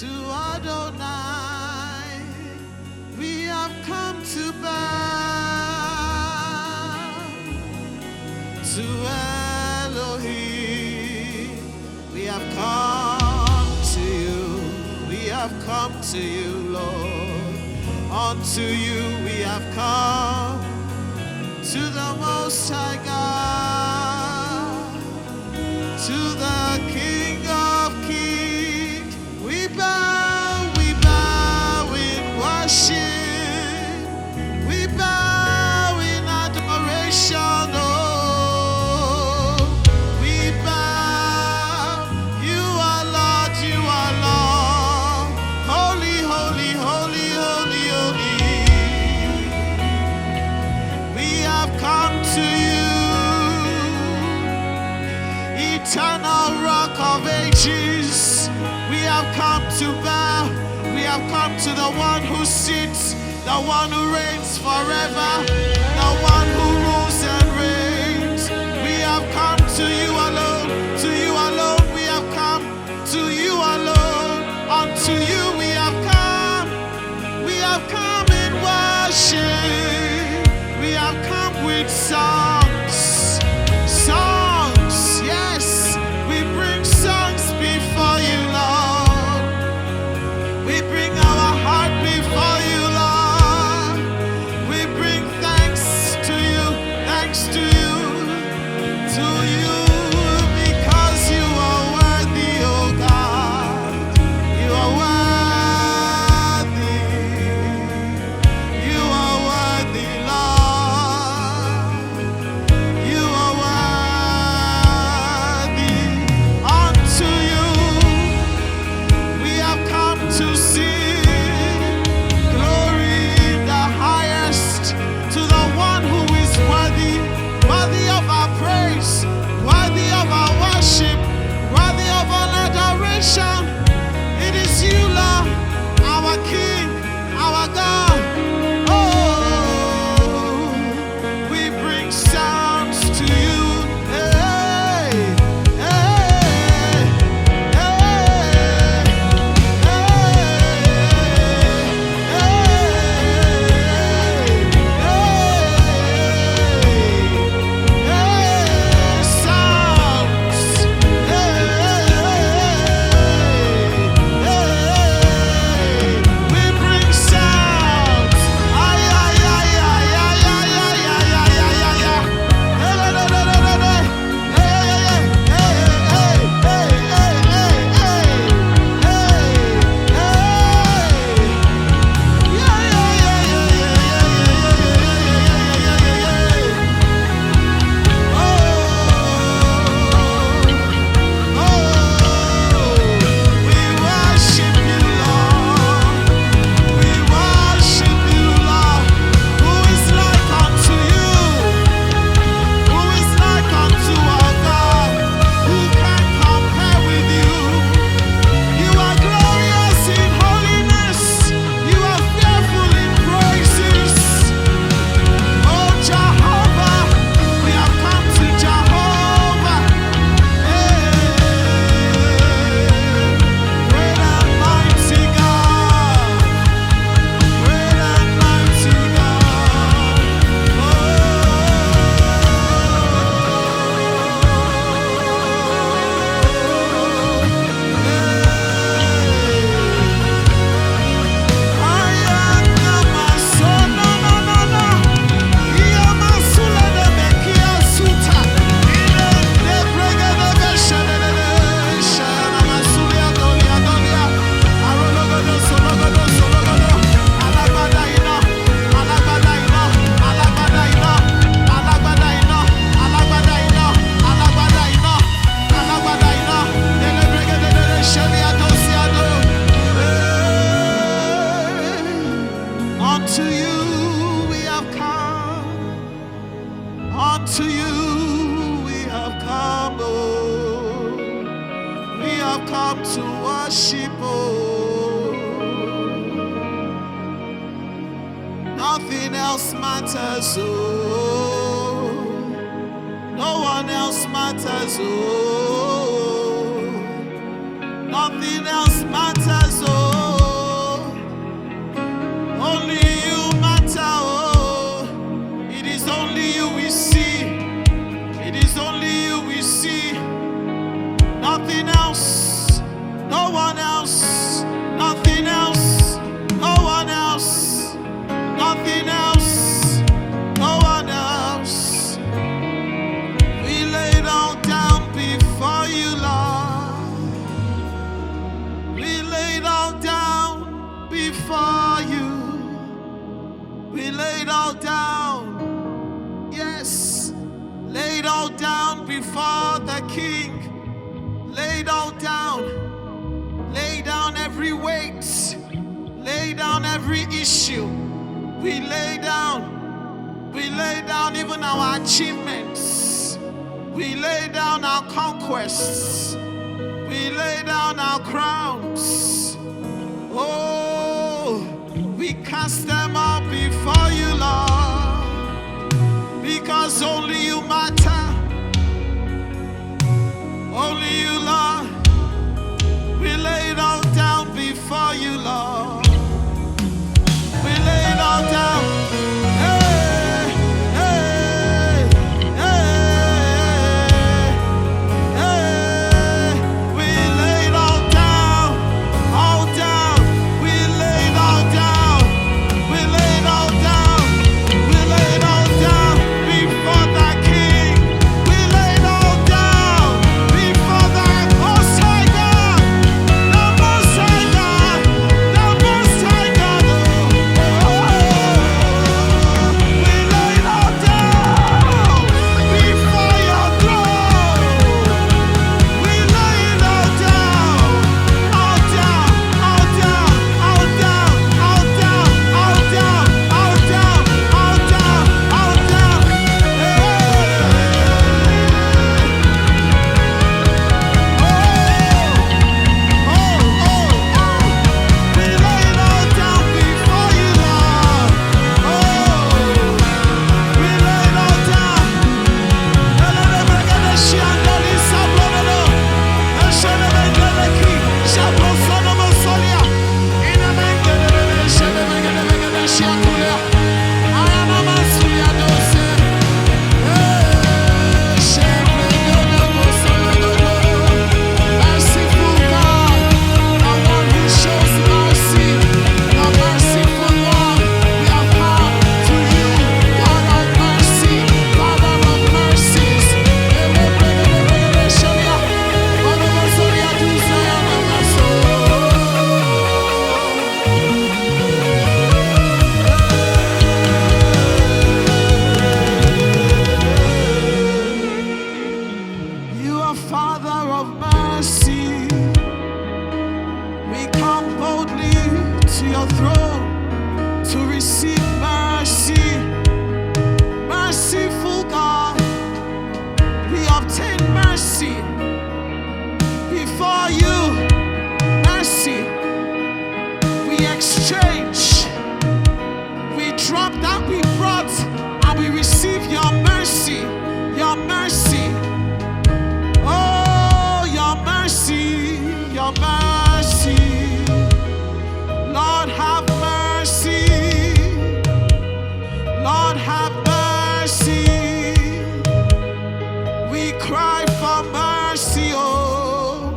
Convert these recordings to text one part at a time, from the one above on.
to Adonai. We have come to bow to Elohim. We have come to you. We have come to you, Lord. Unto you we have come, to the Most High God, to the King of Kings. We bow in worship. We bow in adoration. Oh, we bow. You are Lord, you are Lord. Holy, holy, holy, holy, holy. We have come to you, eternal rock of ages. We have come to bow. We have come to the one who sits, the one who reigns forever, the one who rules and reigns. We have come to you alone, to you alone. We have come to you alone. Unto you we have come. We have come in worship. We have come with songs. Songs, yes. We bring songs before you, Lord. We bring our heart before you, Lord. We bring thanks to you, because you are worthy, oh God. You are worthy. You are worthy, Lord. You are worthy. Unto you we have come to sing glory in the highest, to the one who is worthy, worthy of our praise, worthy of our worship, worthy of our adoration. It is you, Lord, our King, our God. Oh, we bring sounds to you. Hey, hey, Unto you we have come. Unto you we have come. Oh, we have come to worship. Oh, nothing else matters. Oh, no one else matters. Oh, nothing else matters. Oh. lay it all down. Yes. Lay it all down before the King. Lay it all down. Lay down every weight. Lay down every issue. We lay down. We lay down even our achievements. We lay down our conquests. We lay down our crowns. Oh, we cast them all before you, Lord, because only you matter. Only you, Lord. We lay it all down before you, Lord. We lay it all down. Hey, hey, hey, hey. We lay it all down, all down. We lay it all down. We lay it all down. We lay it all down before the King. We lay it all down before the Most High God, the Most High God, the Most High God. Oh, we lay it all down before your throne. We lay it all down, all down, all down, all down, all down, all down, all down, all down, all down. We lay it all down before you, Lord. We lay it all down. Merciful God, the one who shows mercy, the merciful one, we have come to you, God of mercy, Father of mercies. You are Father of mercy. We come boldly to your throne to receive mercy. Merciful God, we obtain mercy before you. Mercy, we exchange. We drop that we brought and we receive your mercy. Your mercy. Oh, your mercy, your mercy. Lord, have mercy. Lord, have mercy. We cry for mercy, oh,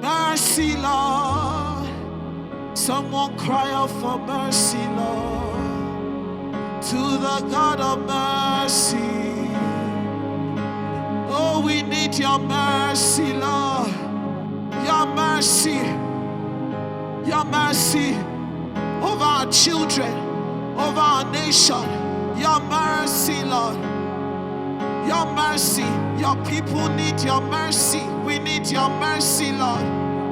mercy, Lord. Someone cry out for mercy, Lord, to the God of mercy. Oh, we need your mercy, Lord. Your mercy. Your mercy over our children, over our nation. Your mercy, Lord. Your mercy. Your people need your mercy. We need your mercy, Lord.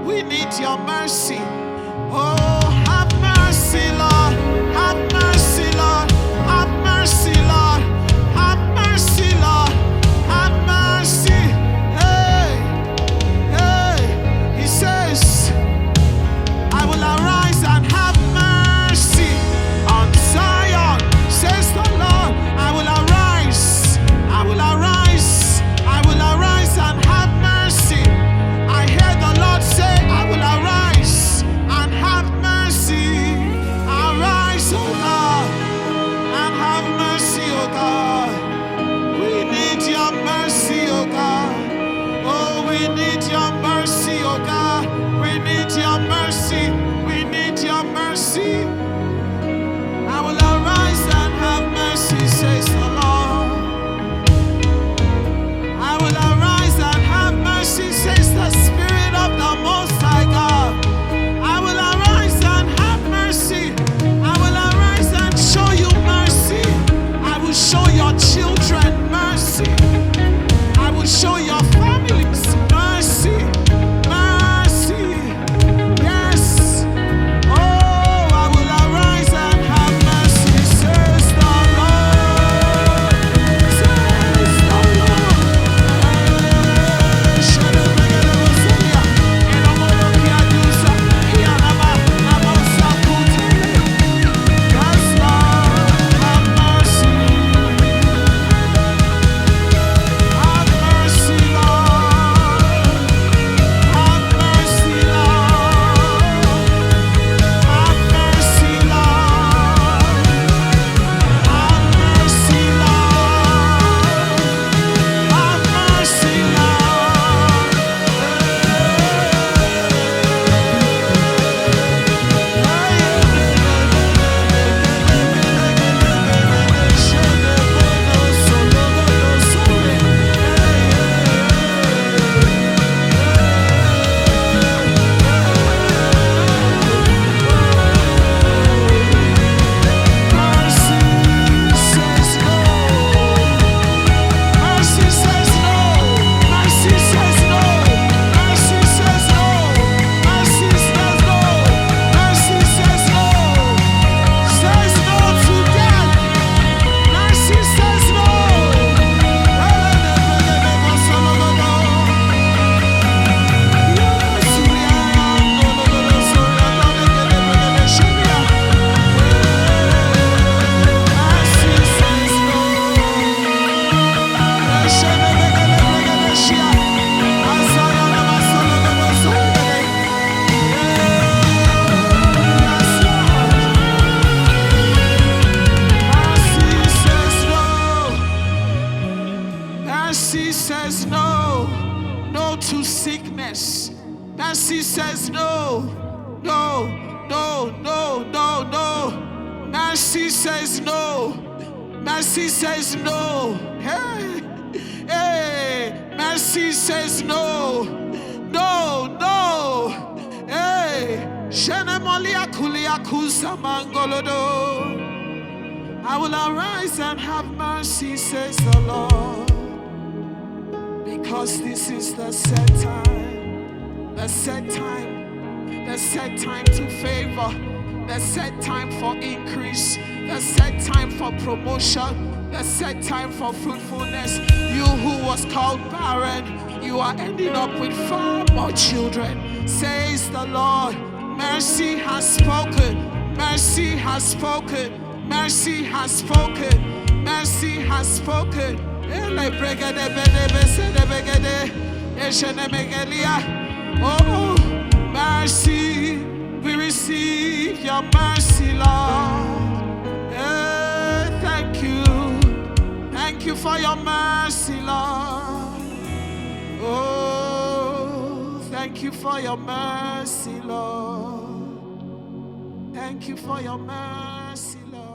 We need your mercy. Oh, have mercy, Lord. Have mercy, Lord. Have mercy, Lord. Have mercy, Lord. Have mercy. Hey, hey. He says, I will arise and have mercy on Zion, says the Lord. I will arise. I will arise. I will arise and have mercy. I hear the Lord say, I will arise and have mercy. Arise, oh God, and have mercy, oh God. We need your mercy, oh God. Oh, we need your mercy, oh God. We need your mercy. We need your mercy. I will arise and have mercy, says the Lord. I will arise and have mercy, says the Spirit of the Most High God. I will arise and have mercy. I will arise and show you mercy. says no. No to sickness. Mercy says no. No, no, no, no, no. Mercy says no. Mercy says no. Hey, hey. Mercy says no. No, no. Hey. Shenemolia kulia kusa mangolodo. I will arise and have mercy, says the Lord. Because this is the set time. The set time. The set time to favor. The set time for increase. The set time for promotion. The set time for fruitfulness. You who was called barren, you are ending up with far more children, says the Lord. Mercy has spoken. Mercy has spoken. Mercy has spoken. Mercy has spoken. Oh, mercy. We receive your mercy, Lord. Thank you. Thank you for your mercy, Lord. Oh, thank you for your mercy, Lord. Thank you for your mercy, Lord.